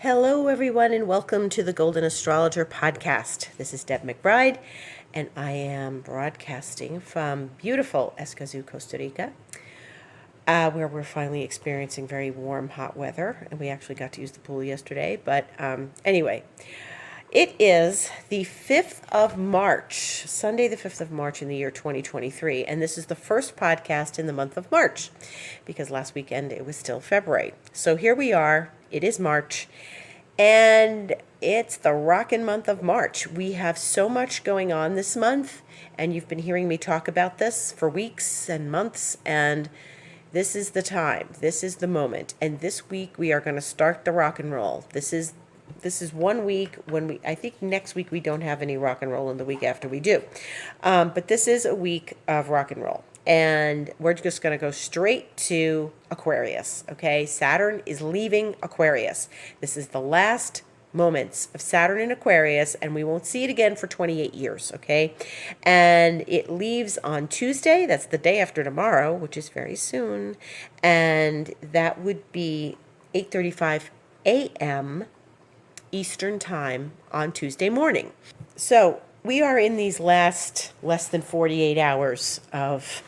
Hello, everyone, and welcome to the Golden Astrologer Podcast. This is Deb McBride, and I am broadcasting from beautiful Escazú, Costa Rica, where we're finally experiencing very warm, hot weather, and we actually got to use the pool yesterday. But anyway, it is the 5th of March, Sunday the 5th of March in the year 2023, and this is the first podcast in the month of March, because last weekend it was still February. So here we are, it is March, and it's the rockin' month of March. We have so much going on this month, and you've been hearing me talk about this for weeks and months, and this is the time. This is the moment. And this week we are going to start the rock and roll. This is 1 week when I think next week we don't have any rock and roll, and the week after we do. But this is a week of rock and roll. And we're just going to go straight to Aquarius, okay? Saturn is leaving Aquarius. This is the last moments of Saturn in Aquarius, and we won't see it again for 28 years, okay? And it leaves on Tuesday. That's the day after tomorrow, which is very soon. And that would be 8:35 a.m. Eastern Time on Tuesday morning. So we are in these last less than 48 hours of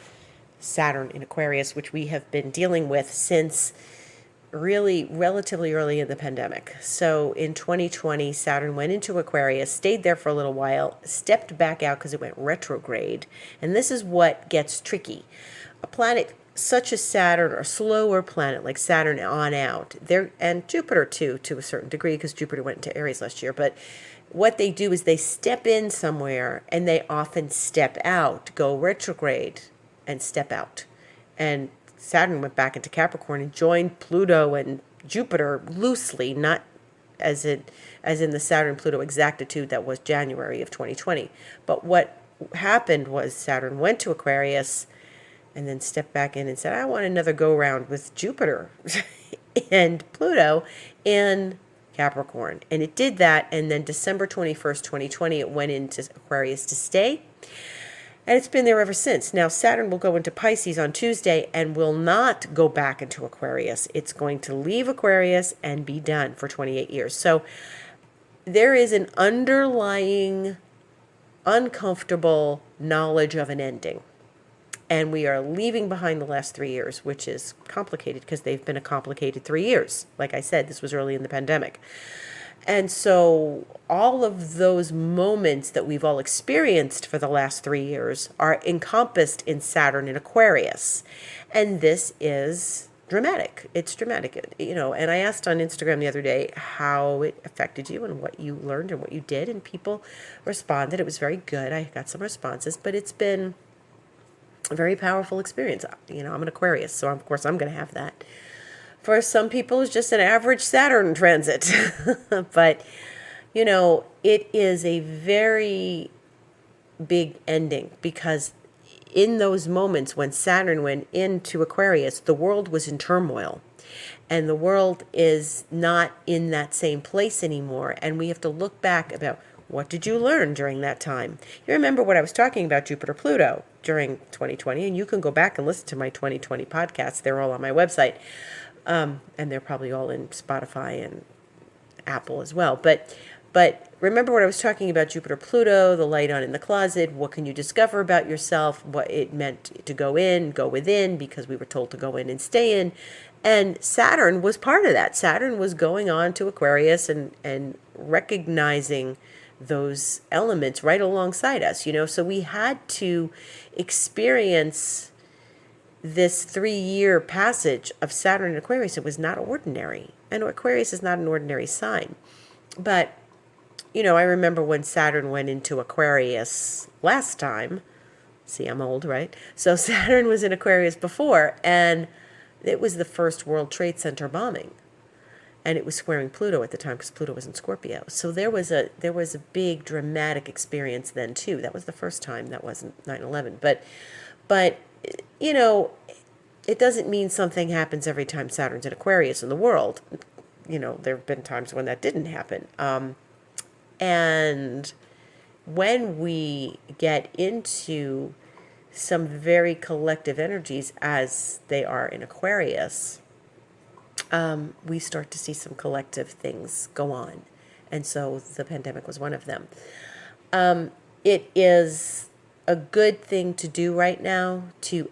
Saturn in Aquarius, which we have been dealing with since really relatively early in the pandemic. So in 2020, Saturn went into Aquarius, stayed there for a little while, stepped back out because it went retrograde. And this is what gets tricky. A planet such as Saturn, or a slower planet like Saturn on out, there, and Jupiter too, to a certain degree, because Jupiter went into Aries last year. But what they do is they step in somewhere and they often step out, go retrograde and step out. And Saturn went back into Capricorn and joined Pluto and Jupiter loosely, not as in the Saturn-Pluto exactitude that was January of 2020. But what happened was Saturn went to Aquarius and then stepped back in and said, I want another go-round with Jupiter and Pluto in Capricorn. And it did that, and then December 21st, 2020, it went into Aquarius to stay. And it's been there ever since. Now, Saturn will go into Pisces on Tuesday and will not go back into Aquarius. It's going to leave Aquarius and be done for 28 years. So there is an underlying uncomfortable knowledge of an ending. And we are leaving behind the last 3 years, which is complicated because they've been a complicated 3 years. Like I said, this was early in the pandemic. And so all of those moments that we've all experienced for the last 3 years are encompassed in Saturn in Aquarius. And this is dramatic. It's dramatic, and I asked on Instagram the other day how it affected you and what you learned and what you did. And people responded. It was very good. I got some responses, but it's been a very powerful experience. I'm an Aquarius, so of course I'm going to have that. For some people, it's just an average Saturn transit. But, it is a very big ending, because in those moments when Saturn went into Aquarius, the world was in turmoil. And the world is not in that same place anymore. And we have to look back about, what did you learn during that time? You remember what I was talking about Jupiter-Pluto during 2020, and you can go back and listen to my 2020 podcasts. They're all on my website. And they're probably all in Spotify and Apple as well. But remember what I was talking about Jupiter-Pluto, the light on in the closet, what can you discover about yourself, what it meant to go in, go within, because we were told to go in and stay in. And Saturn was part of that. Saturn was going on to Aquarius and recognizing those elements right alongside us, So we had to experience this 3-year passage of Saturn in Aquarius. It was not ordinary. And Aquarius is not an ordinary sign. But, I remember when Saturn went into Aquarius last time. See, I'm old, right? So Saturn was in Aquarius before, and it was the first World Trade Center bombing. And it was squaring Pluto at the time, because Pluto was in Scorpio. So there was a big dramatic experience then too. That was the first time. That wasn't 9/11. But it doesn't mean something happens every time Saturn's in Aquarius in the world. There have been times when that didn't happen. And when we get into some very collective energies as they are in Aquarius, we start to see some collective things go on. And so the pandemic was one of them. It is a good thing to do right now to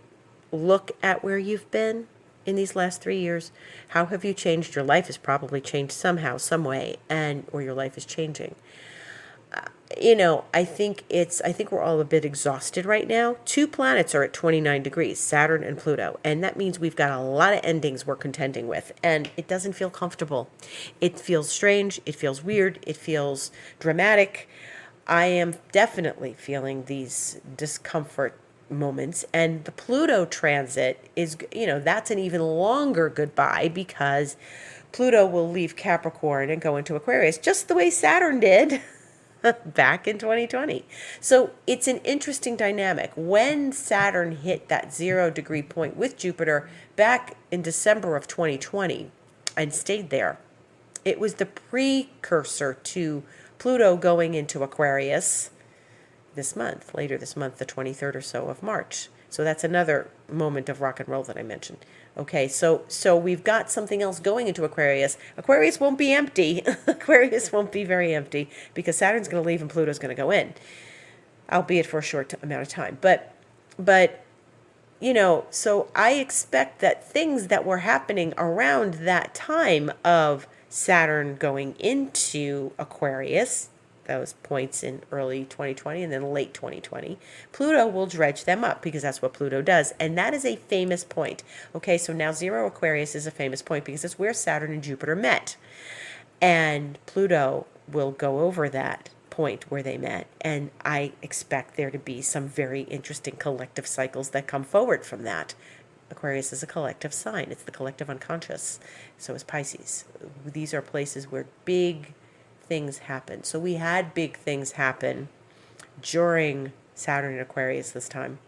look at where you've been in these last 3 years. How have you changed? Your life has probably changed somehow, some way, or your life is changing. I think we're all a bit exhausted right now. 2 planets are at 29 degrees, Saturn and Pluto. And that means we've got a lot of endings we're contending with. And it doesn't feel comfortable. It feels strange. It feels weird. It feels dramatic. I am definitely feeling these discomfort moments. And the Pluto transit is, that's an even longer goodbye, because Pluto will leave Capricorn and go into Aquarius, just the way Saturn did back in 2020. So it's an interesting dynamic. When Saturn hit that 0-degree point with Jupiter back in December of 2020 and stayed there, it was the precursor to Pluto going into Aquarius later this month, the 23rd or so of March. So that's another moment of rock and roll that I mentioned. Okay, so we've got something else going into Aquarius. Aquarius won't be empty. Aquarius won't be very empty, because Saturn's going to leave and Pluto's going to go in, albeit for a short amount of time. But so I expect that things that were happening around that time of Saturn going into Aquarius, those points in early 2020 and then late 2020, Pluto will dredge them up, because that's what Pluto does. And that is a famous point. Okay, so now 0 Aquarius is a famous point because it's where Saturn and Jupiter met. And Pluto will go over that point where they met. And I expect there to be some very interesting collective cycles that come forward from that. Aquarius is a collective sign. It's the collective unconscious. So is Pisces. These are places where big things happen. So we had big things happen during Saturn and Aquarius this time.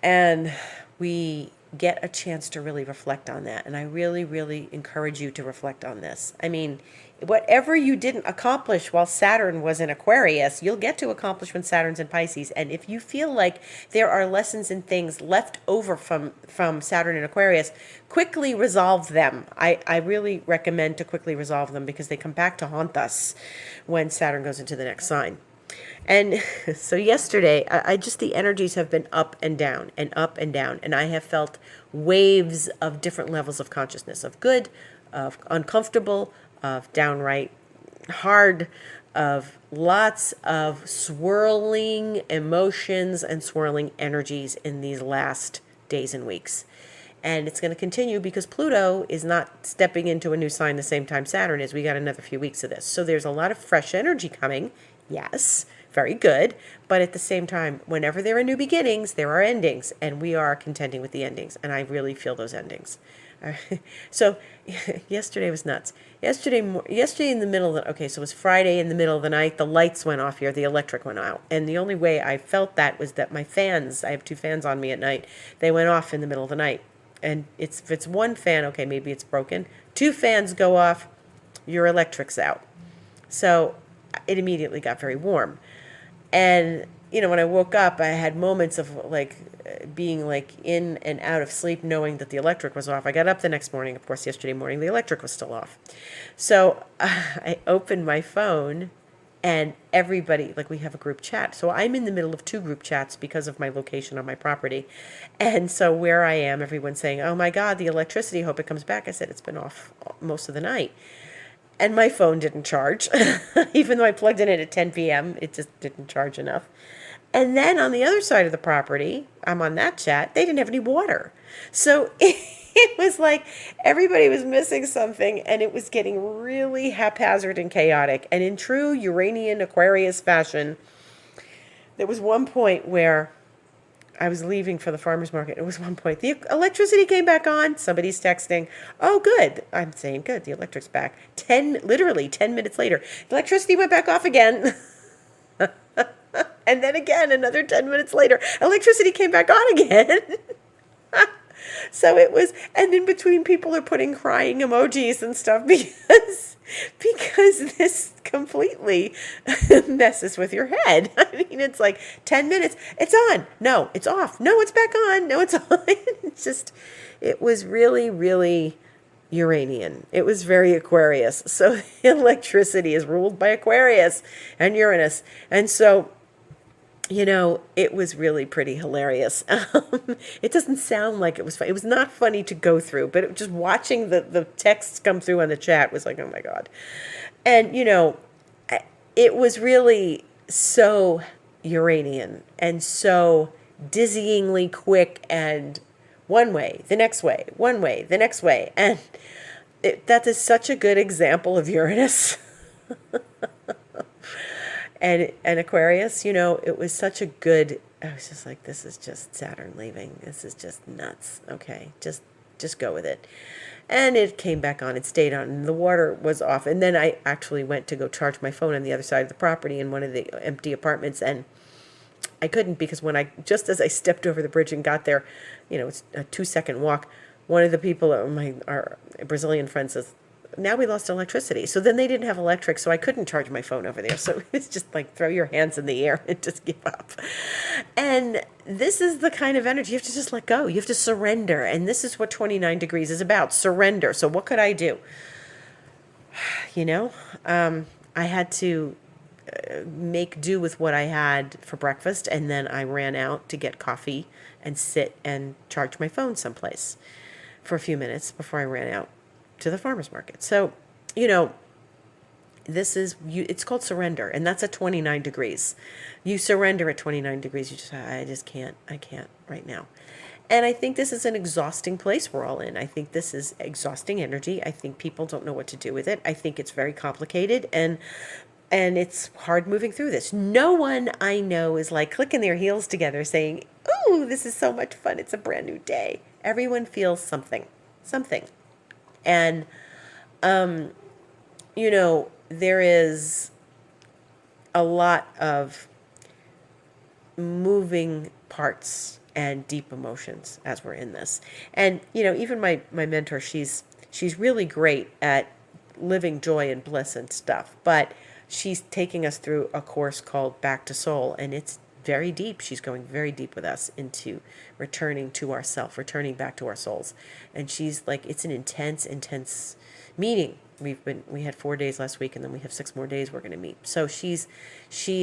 And we get a chance to really reflect on that. And I really, really encourage you to reflect on this. I mean, whatever you didn't accomplish while Saturn was in Aquarius, you'll get to accomplish when Saturn's in Pisces. And if you feel like there are lessons and things left over from Saturn and Aquarius, quickly resolve them. I really recommend to quickly resolve them, because they come back to haunt us when Saturn goes into the next sign. And so yesterday, the energies have been up and down and up and down. And I have felt waves of different levels of consciousness, of good, of uncomfortable, of downright hard, of lots of swirling emotions and swirling energies in these last days and weeks. And it's going to continue, because Pluto is not stepping into a new sign the same time Saturn is. We got another few weeks of this. So there's a lot of fresh energy coming. Yes, very good. But at the same time, whenever there are new beginnings, there are endings. And we are contending with the endings. And I really feel those endings. So yesterday was nuts. Yesterday in the middle of so it was Friday in the middle of the night, the lights went off here, the electric went out. And the only way I felt that was that my fans, I have 2 fans on me at night, they went off in the middle of the night. And if it's one fan, okay, maybe it's broken. 2 fans go off, your electric's out. So it immediately got very warm. And, when I woke up, I had moments of being in and out of sleep, knowing that the electric was off. I got up the next morning. Of course, yesterday morning, the electric was still off. So I opened my phone, and everybody, we have a group chat. So I'm in the middle of 2 group chats because of my location on my property. And so where I am, everyone's saying, oh my God, the electricity, hope it comes back. I said, it's been off most of the night. And my phone didn't charge. Even though I plugged it in at 10 p.m., it just didn't charge enough. And then on the other side of the property, I'm on that chat, they didn't have any water. So it was like everybody was missing something, and it was getting really haphazard and chaotic. And in true Uranian Aquarius fashion, there was one point where I was leaving for the farmer's market. It was one point. The electricity came back on. Somebody's texting. Oh, good. I'm saying good. The electric's back. Literally 10 minutes later, the electricity went back off again. And then again, another 10 minutes later, electricity came back on again. So it was, and in between, people are putting crying emojis and stuff because this completely messes with your head. I mean, it's like 10 minutes. It's on. No, it's off. No, it's back on. No, it's on. It's just, it was really, really Uranian. It was very Aquarius. So electricity is ruled by Aquarius and Uranus. And so, it was really pretty hilarious. It doesn't sound like it was funny. It was not funny to go through, but just watching the texts come through on the chat was like, oh my God. And, it was really so Uranian and so dizzyingly quick and one way, the next way, one way, the next way. And that is such a good example of Uranus. And Aquarius, it was such a good, I was just like, this is just Saturn leaving. This is just nuts. Okay, just go with it. And it came back on, it stayed on, and the water was off. And then I actually went to go charge my phone on the other side of the property in one of the empty apartments, and I couldn't because just as I stepped over the bridge and got there, it's a 2-second walk, one of the people, our Brazilian friend says, now we lost electricity. So then they didn't have electric, so I couldn't charge my phone over there. So it's just like throw your hands in the air and just give up. And this is the kind of energy you have to just let go. You have to surrender. And this is what 29 degrees is about, surrender. So what could I do? I had to make do with what I had for breakfast. And then I ran out to get coffee and sit and charge my phone someplace for a few minutes before I ran out to the farmer's market. So, it's called surrender, and that's at 29 degrees. You surrender at 29 degrees. I can't right now. And I think this is an exhausting place we're all in. I think this is exhausting energy. I think people don't know what to do with it. I think it's very complicated, and it's hard moving through this. No one I know is like clicking their heels together saying, "Ooh, this is so much fun. It's a brand new day." Everyone feels something. And, there is a lot of moving parts and deep emotions as we're in this. And, even my mentor, she's really great at living joy and bliss and stuff, but she's taking us through a course called Back to Soul, and it's very deep. She's going very deep with us into returning to ourself, returning back to our souls. And she's like, it's an intense meeting. We had 4 days last week, and then we have 6 more days we're going to meet. So she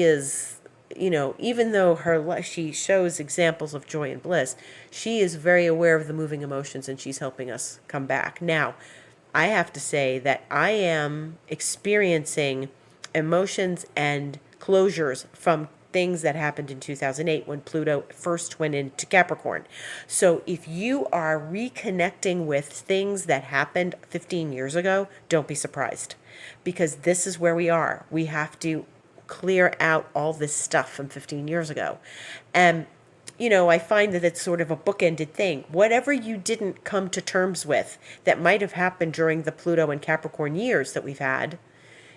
is, even though she shows examples of joy and bliss, she is very aware of the moving emotions, and she's helping us come back. Now, I have to say that I am experiencing emotions and closures from things that happened in 2008 when Pluto first went into Capricorn. So if you are reconnecting with things that happened 15 years ago, don't be surprised, because this is where we are. We have to clear out all this stuff from 15 years ago. And, I find that it's sort of a bookended thing. Whatever you didn't come to terms with that might have happened during the Pluto and Capricorn years that we've had,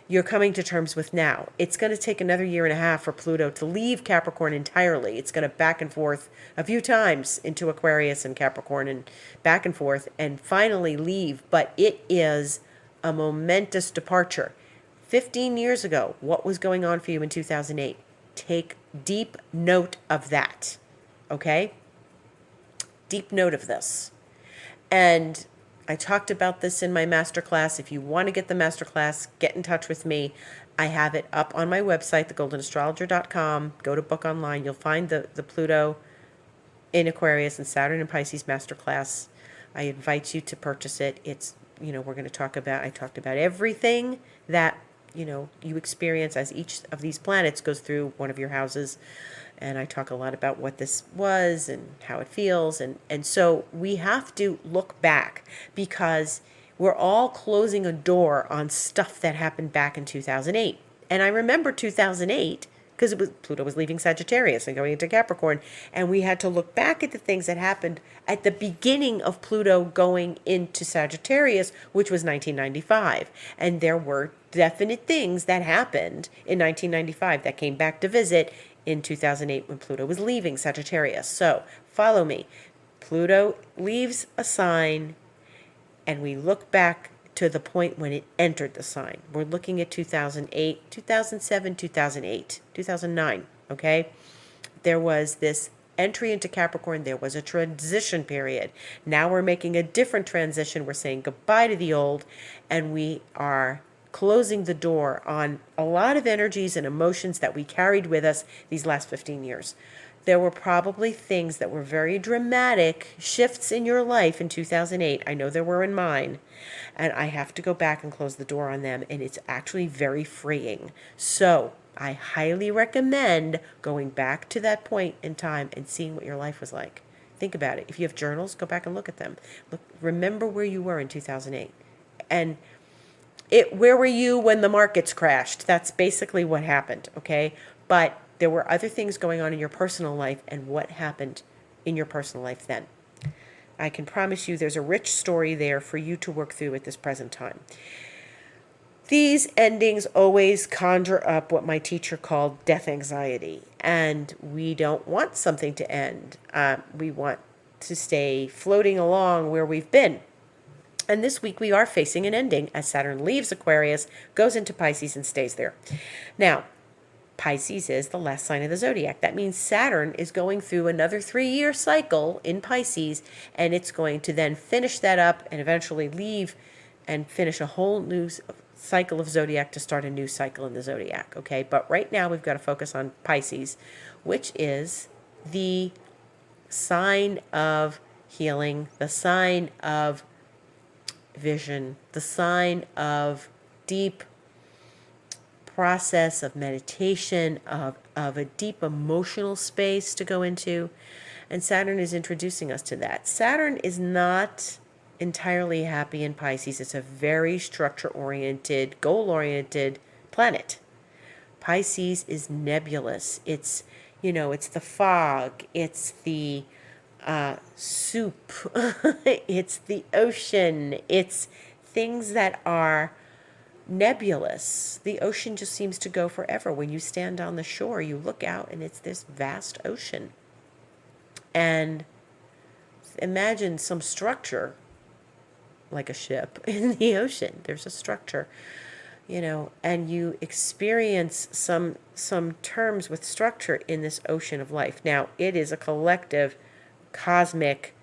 you're coming to terms with now. It's going to take another 1.5 years for Pluto to leave Capricorn entirely. It's going to back and forth a few times into Aquarius and Capricorn and back and forth and finally leave. But it is a momentous departure. 15 years ago, what was going on for you in 2008? Take deep note of that, okay? Deep note of this. And I talked about this in my masterclass. If you want to get the masterclass, get in touch with me. I have it up on my website, thegoldenastrologer.com. Go to book online. You'll find the Pluto in Aquarius and Saturn in Pisces masterclass. I invite you to purchase it. It's, we're going to talked about everything that, you experience as each of these planets goes through one of your houses. And I talk a lot about what this was and how it feels. And so we have to look back because we're all closing a door on stuff that happened back in 2008. And I remember 2008 because Pluto was leaving Sagittarius and going into Capricorn. And we had to look back at the things that happened at the beginning of Pluto going into Sagittarius, which was 1995. And there were definite things that happened in 1995 that came back to visit in 2008 when Pluto was leaving Sagittarius. So follow me. Pluto leaves a sign and we look back to the point when it entered the sign. We're looking at 2008, 2007, 2008, 2009, okay? There was this entry into Capricorn. There was a transition period. Now we're making a different transition. We're saying goodbye to the old, and we are closing the door on a lot of energies and emotions that we carried with us these last 15 years. There were probably things that were very dramatic shifts in your life in 2008. I know there were in mine. And I have to go back and close the door on them. And it's actually very freeing. So I highly recommend going back to that point in time and seeing what your life was like. Think about it. If you have journals, go back and look at them. Remember where you were in 2008. And where were you when the markets crashed? That's basically what happened, okay? But there were other things going on in your personal life, and what happened in your personal life then. I can promise you there's a rich story there for you to work through at this present time. These endings always conjure up what my teacher called death anxiety, and we don't want something to end. We want to stay floating along where we've been. And this week we are facing an ending as Saturn leaves Aquarius, goes into Pisces, and stays there. Now, Pisces is the last sign of the zodiac. That means Saturn is going through another 3-year cycle in Pisces, and it's going to then finish that up and eventually leave and finish a whole new cycle of zodiac to start a new cycle in the zodiac, okay? But right now we've got to focus on Pisces, which is the sign of healing, the sign of vision, the sign of deep process of meditation, of a deep emotional space to go into. And Saturn is introducing us to that. Saturn is not entirely happy in Pisces. It's a very structure-oriented, goal-oriented planet. Pisces is nebulous. It's, it's the fog. It's the soup. It's the ocean. It's things that are nebulous. The ocean just seems to go forever. When you stand on the shore, you look out and it's this vast ocean. And imagine some structure, like a ship in the ocean. There's a structure, and you experience some terms with structure in this ocean of life. Now, it is a collective, cosmic,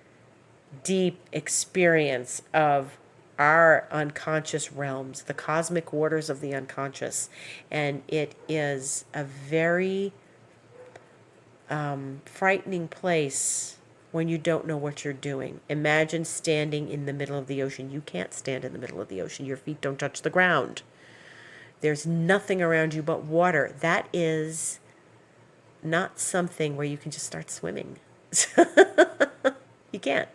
deep experience of our unconscious realms, the cosmic waters of the unconscious. And it is a very frightening place when you don't know what you're doing. Imagine standing in the middle of the ocean. You can't stand in the middle of the ocean. Your feet don't touch the ground. There's nothing around you but water. That is not something where you can just start swimming. You can't.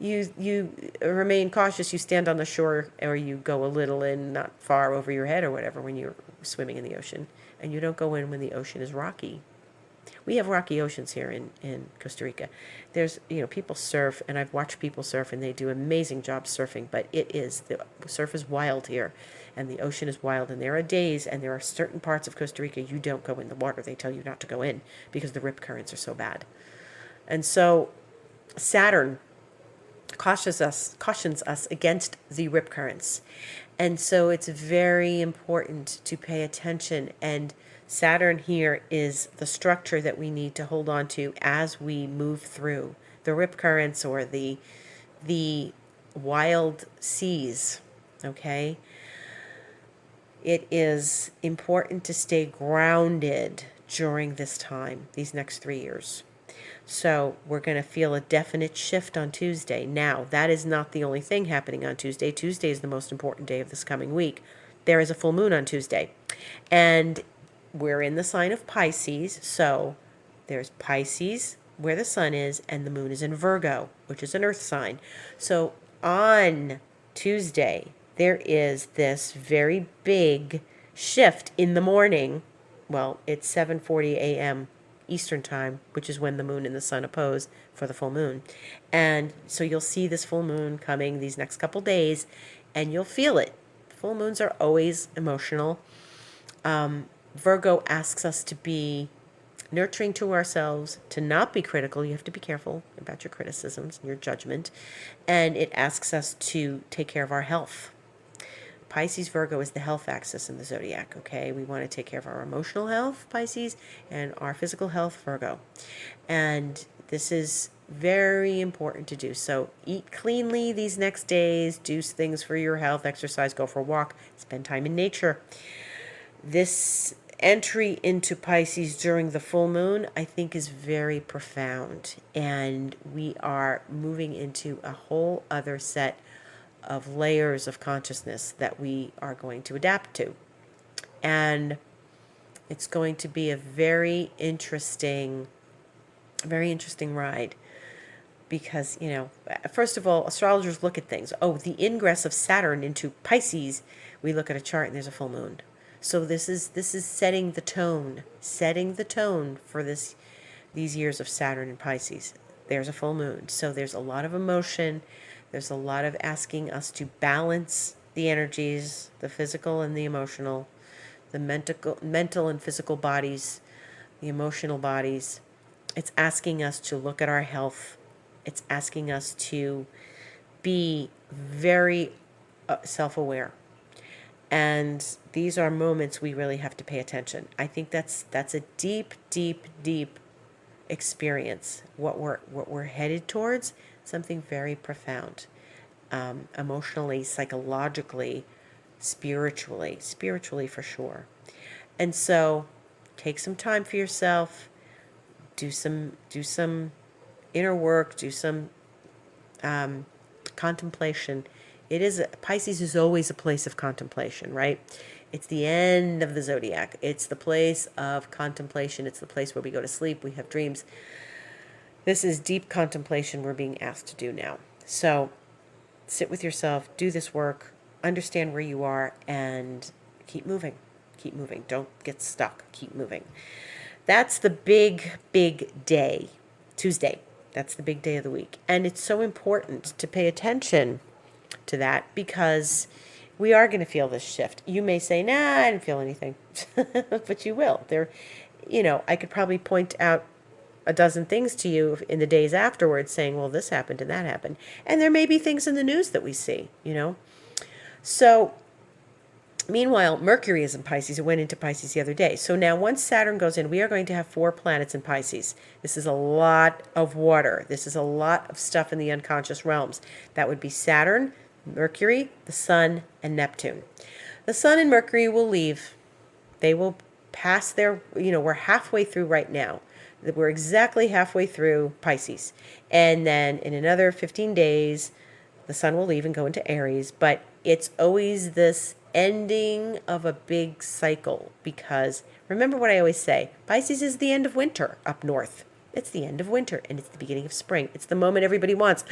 You remain cautious. You stand on the shore, or you go a little in, not far over your head or whatever, when you're swimming in the ocean. And you don't go in when the ocean is rocky. We have rocky oceans here in Costa Rica. There's, people surf, and I've watched people surf, and they do amazing jobs surfing, but the surf is wild here, and the ocean is wild, and there are days, and there are certain parts of Costa Rica you don't go in the water. They tell you not to go in because the rip currents are so bad. And so Saturn cautions us against the rip currents. And so it's very important to pay attention. And Saturn here is the structure that we need to hold on to as we move through the rip currents or the wild seas, okay? It is important to stay grounded during this time, these next 3 years. So we're going to feel a definite shift on Tuesday. Now, that is not the only thing happening on Tuesday. Tuesday is the most important day of this coming week. There is a full moon on Tuesday. And we're in the sign of Pisces. So there's Pisces, where the sun is, and the moon is in Virgo, which is an earth sign. So on Tuesday, there is this very big shift in the morning. Well, it's 7:40 a.m. Eastern time, which is when the moon and the sun oppose for the full moon. And so you'll see this full moon coming these next couple days, and you'll feel it. Full moons are always emotional. Virgo asks us to be nurturing to ourselves, to not be critical. You have to be careful about your criticisms and your judgment. And it asks us to take care of our health. Pisces, Virgo is the health axis in the zodiac, okay? We want to take care of our emotional health, Pisces, and our physical health, Virgo. And this is very important to do. So eat cleanly these next days, do things for your health, exercise, go for a walk, spend time in nature. This entry into Pisces during the full moon, I think, is very profound. And we are moving into a whole other set of layers of consciousness that we are going to adapt to. And it's going to be a very interesting ride. Because, first of all, astrologers look at things. Oh, the ingress of Saturn into Pisces, we look at a chart and there's a full moon. So this is setting the tone for these years of Saturn in Pisces. There's a full moon. So there's a lot of emotion. There's a lot of asking us to balance the energies, the physical and the emotional, the mental and physical bodies, the emotional bodies. It's asking us to look at our health. It's asking us to be very self-aware. And these are moments we really have to pay attention. I think that's a deep, deep, deep experience. What we're headed towards, something very profound, emotionally, psychologically, spiritually for sure. And so, take some time for yourself. Do some inner work. Do some contemplation. Pisces is always a place of contemplation, right? It's the end of the zodiac. It's the place of contemplation. It's the place where we go to sleep. We have dreams. This is deep contemplation we're being asked to do now. So sit with yourself, do this work, understand where you are, and keep moving. Keep moving. Don't get stuck. Keep moving. That's the big, big day, Tuesday. That's the big day of the week. And it's so important to pay attention to that because we are going to feel this shift. You may say, nah, I didn't feel anything, but you will. I could probably point out a dozen things to you in the days afterwards saying, well, this happened and that happened. And there may be things in the news that we see, So, meanwhile, Mercury is in Pisces. It went into Pisces the other day. So now once Saturn goes in, we are going to have 4 planets in Pisces. This is a lot of water. This is a lot of stuff in the unconscious realms. That would be Saturn, Mercury, the Sun, and Neptune. The Sun and Mercury will leave. They will pass their, we're halfway through right now. We're exactly halfway through Pisces. And then in another 15 days, the Sun will leave and go into Aries. But it's always this ending of a big cycle because remember what I always say, Pisces is the end of winter up north. It's the end of winter and it's the beginning of spring. It's the moment everybody wants.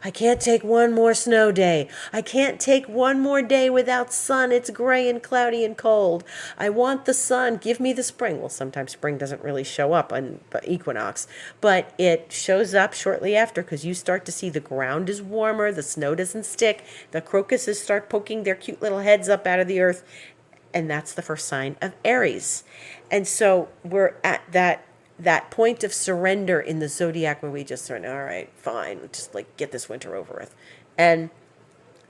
I can't take one more snow day. I can't take one more day without sun. It's gray and cloudy and cold. I want the sun. Give me the spring. Well, sometimes spring doesn't really show up on the equinox, but it shows up shortly after because you start to see the ground is warmer, the snow doesn't stick, the crocuses start poking their cute little heads up out of the earth, and that's the first sign of Aries. And so we're at that point of surrender in the zodiac where we just surrender, all right, fine, just get this winter over with. And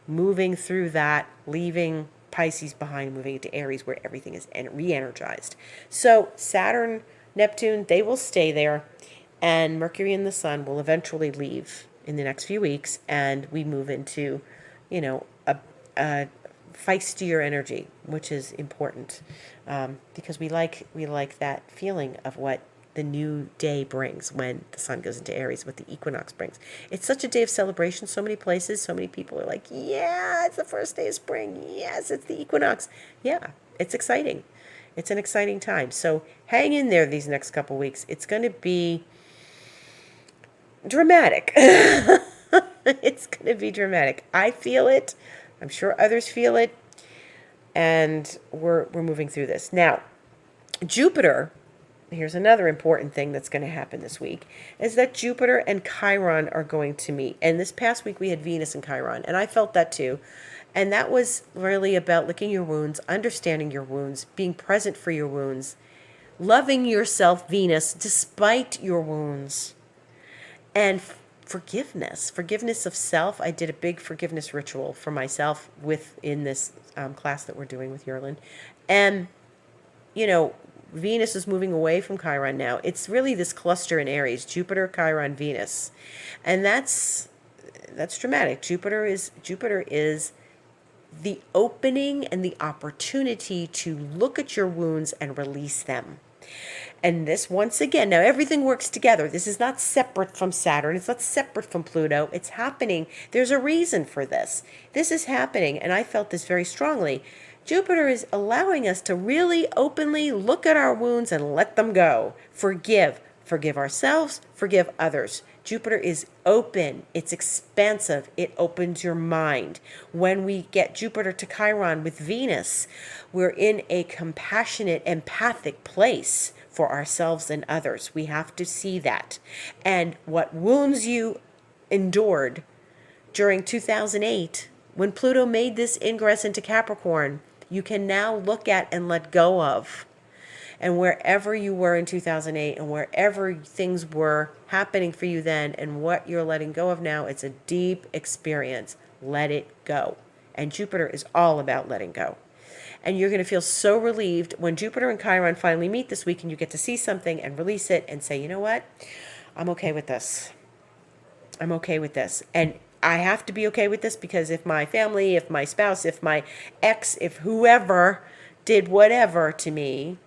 moving through that, leaving Pisces behind, moving into Aries where everything is re-energized. So Saturn, Neptune, they will stay there. And Mercury and the Sun will eventually leave in the next few weeks. And we move into, a feistier energy, which is important because we like that feeling of what the new day brings when the sun goes into Aries, what the equinox brings. It's such a day of celebration. So many places, so many people are like, yeah, it's the first day of spring. Yes, it's the equinox. Yeah, it's exciting. It's an exciting time. So hang in there these next couple weeks. It's going to be dramatic. It's going to be dramatic. I feel it. I'm sure others feel it. And we're moving through this. Now, Jupiter, here's another important thing that's going to happen this week, is that Jupiter and Chiron are going to meet. And this past week we had Venus and Chiron, and I felt that too. And that was really about licking your wounds, understanding your wounds, being present for your wounds, loving yourself, Venus, despite your wounds, and forgiveness of self. I did a big forgiveness ritual for myself within this class that we're doing with Yerlin. And, you know, Venus is moving away from Chiron now. It's really this cluster in Aries, Jupiter, Chiron, Venus. And that's dramatic. Jupiter is the opening and the opportunity to look at your wounds and release them. And this, once again, now everything works together. This is not separate from Saturn. It's not separate from Pluto. It's happening. There's a reason for this. This is happening, and I felt this very strongly. Jupiter is allowing us to really openly look at our wounds and let them go. Forgive. Forgive ourselves. Forgive others. Jupiter is open. It's expansive. It opens your mind. When we get Jupiter to Chiron with Venus, we're in a compassionate, empathic place for ourselves and others. We have to see that. And what wounds you endured during 2008, when Pluto made this ingress into Capricorn, you can now look at and let go of. And wherever you were in 2008 and wherever things were happening for you then and what you're letting go of now, it's a deep experience. Let it go. And Jupiter is all about letting go. And you're going to feel so relieved when Jupiter and Chiron finally meet this week and you get to see something and release it and say, you know what? I'm okay with this. I'm okay with this. And I have to be okay with this because if my family, if my spouse, if my ex, if whoever did whatever to me,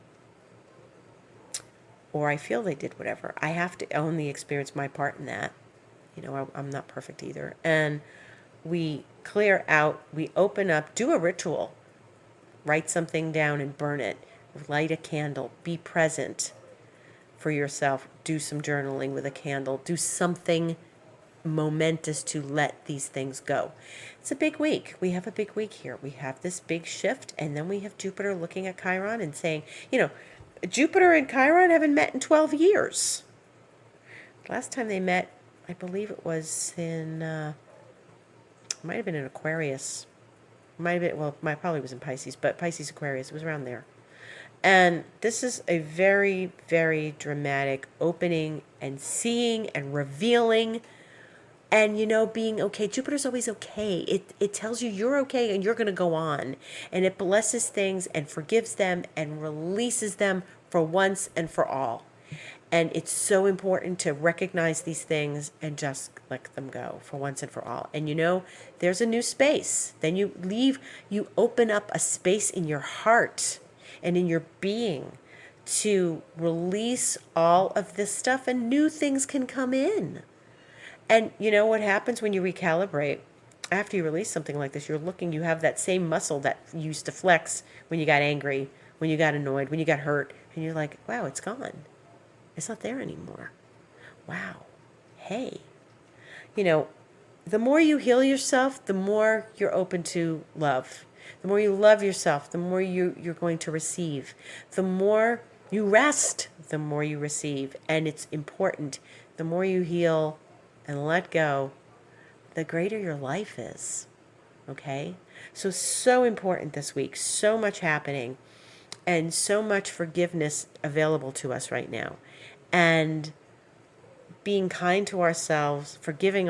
or I feel they did whatever, I have to own the experience, my part in that. You know, I'm not perfect either. And we clear out, we open up, do a ritual. Write something down and burn it. Light a candle. Be present for yourself. Do some journaling with a candle. Do something momentous to let these things go. It's a big week. We have a big week here. We have this big shift, and then we have Jupiter looking at Chiron and saying, you know, Jupiter and Chiron haven't met in 12 years. Last time they met, I believe it was in, it might have been in Aquarius. Might have been, well, my probably was in Pisces, but Pisces, Aquarius, it was around there. And this is a very, very dramatic opening and seeing and revealing and, you know, being okay. Jupiter's always okay. It tells you you're okay and you're going to go on. And it blesses things and forgives them and releases them for once and for all. And it's so important to recognize these things and just let them go for once and for all. And you know, there's a new space. Then you leave, you open up a space in your heart and in your being to release all of this stuff and new things can come in. And you know what happens when you recalibrate? After you release something like this, you're looking, you have that same muscle that you used to flex when you got angry, when you got annoyed, when you got hurt. And you're like, wow, it's gone. It's not there anymore. Wow. Hey. You know, the more you heal yourself, the more you're open to love. The more you love yourself, the more you're going to receive. The more you rest, the more you receive. And it's important. The more you heal and let go, the greater your life is. Okay? So important this week. So much happening. And so much forgiveness available to us right now. And being kind to ourselves, forgiving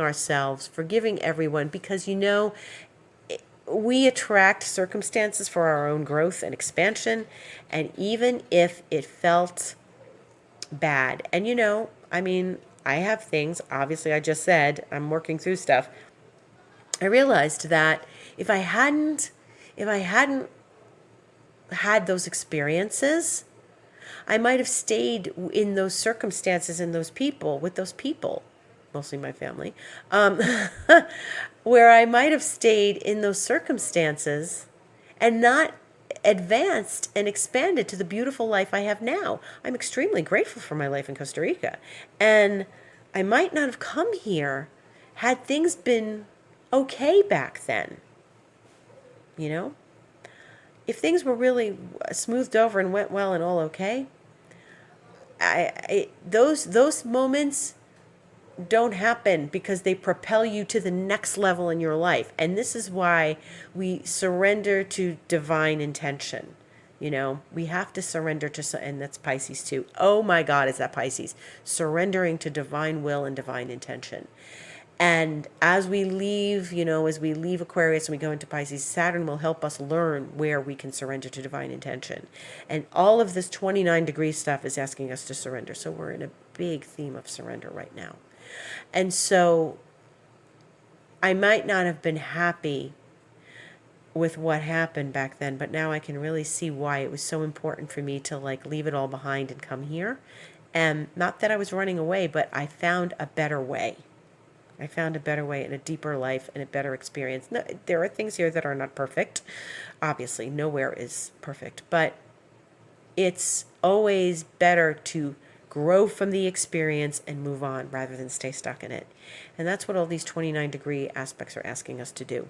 everyone, because, you know, we attract circumstances for our own growth and expansion. And even if it felt bad, and, you know, I mean, I have things, obviously, I just said, I'm working through stuff. I realized that if I hadn't had those experiences, I might have stayed in those circumstances and those people, with those people, mostly my family, where I might have stayed in those circumstances and not advanced and expanded to the beautiful life I have now. I'm extremely grateful for my life in Costa Rica. And I might not have come here had things been okay back then. You know? If things were really smoothed over and went well and all okay, those moments don't happen because they propel you to the next level in your life. And this is why we surrender to divine intention. You know, we have to surrender to, and that's Pisces too. Oh my God, is that Pisces? Surrendering to divine will and divine intention. And as we leave, as we leave Aquarius and we go into Pisces, Saturn will help us learn where we can surrender to divine intention. And all of this 29-degree stuff is asking us to surrender. So we're in a big theme of surrender right now. And so I might not have been happy with what happened back then, but now I can really see why it was so important for me to leave it all behind and come here. And not that I was running away, but I found a better way. I found a better way and a deeper life and a better experience. No, there are things here that are not perfect. Obviously, nowhere is perfect, but it's always better to grow from the experience and move on rather than stay stuck in it. And that's what all these 29-degree aspects are asking us to do.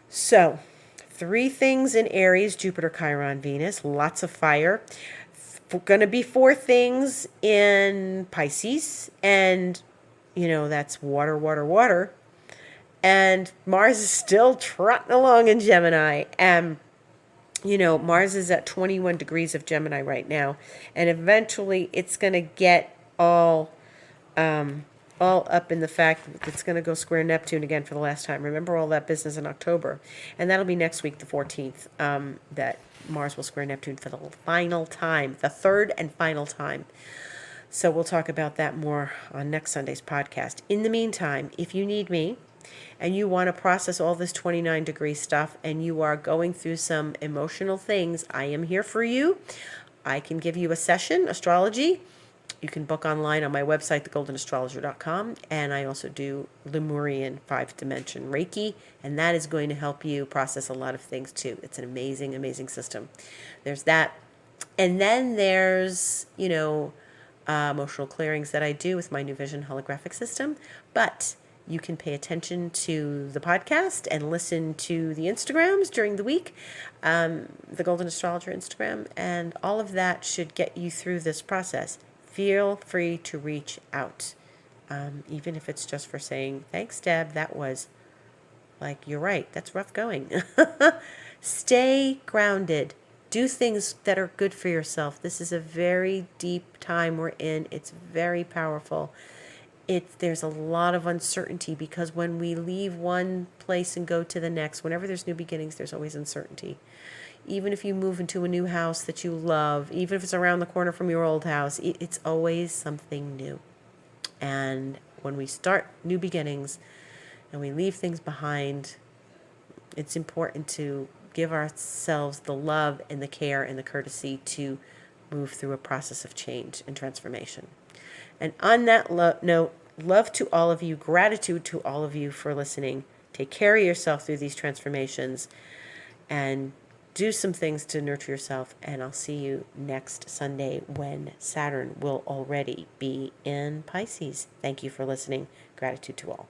So, 3 things in Aries, Jupiter, Chiron, Venus, lots of fire. Going to be 4 things in Pisces, and that's water, water, water. And Mars is still trotting along in Gemini. And, Mars is at 21 degrees of Gemini right now. And eventually it's going to get all up in the fact that it's going to go square Neptune again for the last time. Remember all that business in October. And that'll be next week, the 14th, that Mars will square Neptune for the final time, the third and final time. So we'll talk about that more on next Sunday's podcast. In the meantime, if you need me and you want to process all this 29-degree stuff and you are going through some emotional things, I am here for you. I can give you a session, astrology. You can book online on my website, thegoldenastrologer.com. And I also do Lemurian 5-dimension Reiki. And that is going to help you process a lot of things too. It's an amazing, amazing system. There's that. And then there's, emotional clearings that I do with my New Vision holographic system. But you can pay attention to the podcast and listen to the Instagrams during the week, the Golden Astrologer Instagram, and all of that should get you through this process. Feel free to reach out, even if it's just for saying, thanks, Deb, that was, you're right, that's rough going. Stay grounded. Do things that are good for yourself. This is a very deep time we're in. It's very powerful. There's a lot of uncertainty because when we leave one place and go to the next, whenever there's new beginnings, there's always uncertainty. Even if you move into a new house that you love, even if it's around the corner from your old house, it's always something new. And when we start new beginnings and we leave things behind, it's important to give ourselves the love and the care and the courtesy to move through a process of change and transformation. And on that note, love to all of you, gratitude to all of you for listening. Take care of yourself through these transformations and do some things to nurture yourself. And I'll see you next Sunday when Saturn will already be in Pisces. Thank you for listening. Gratitude to all.